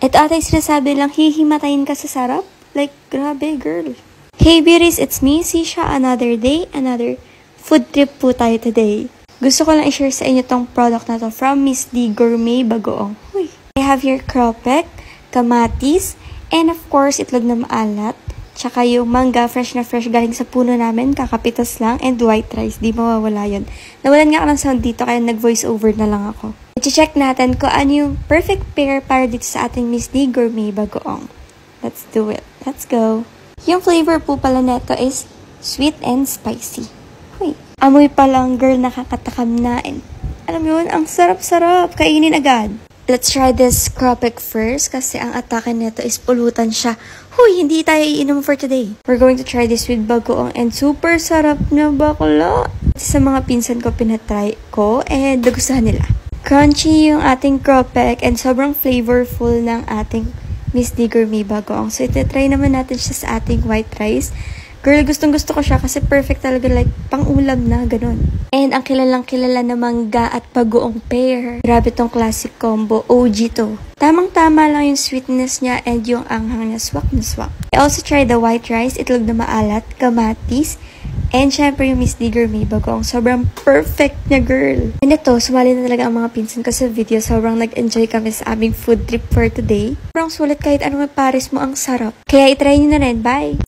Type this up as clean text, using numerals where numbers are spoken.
Ito ata yung sinasabi lang, hihimatayin ka sa sarap? Like, grabe, girl. Hey beauties, it's me, Sisha. Another day, another food trip po tayo today. Gusto ko lang i-share sa inyo tong product na to from Miss D Gourmet Bagoong. Uy. I have here cropek, kamatis, and of course, itlog na maalat. Tsaka yung mangga, fresh na fresh, galing sa puno namin, kakapitas lang, and white rice, di mawawala yun. Nawalan nga ako ng sound dito, kaya nag-voice over na lang ako. I-check natin kung ano yung perfect pair para dito sa ating Miss D Gourmet Bagoong. Let's do it. Let's go. Yung flavor po pala neto is sweet and spicy. Uy, amoy pa lang, girl, nakakatakam na. And alam mo yun, ang sarap-sarap, kainin agad. Let's try this cropek first kasi ang atake nito is pulutan siya. Huy, hindi tayo iinom for today. We're going to try this with bagoong and super sarap na bakla. Sa mga pinsan ko pinatry ko and nagustuhan nila. Crunchy yung ating cropek and sobrang flavorful ng ating Miss D Gourmet Bagoong. So iti-try naman natin siya sa ating white rice. Girl, gustong-gusto ko siya kasi perfect talaga, like pang-ulam na, ganun. And ang kilalang-kilala na mangga at bagoong pair. Grabe tong classic combo, OG to. Tamang-tama lang yung sweetness niya and yung anghang na swak na swak. I also tried the white rice, itlog na maalat, kamatis, and syempre yung Miss D Gourmet Bagoong. Sobrang perfect na, girl. And ito, sumali na talaga ang mga pinsan ko sa video. Sobrang nag-enjoy kami sa aming food trip for today. Sobrang sulit kahit anong pares mo, ang sarap. Kaya itry nyo na rin. Bye!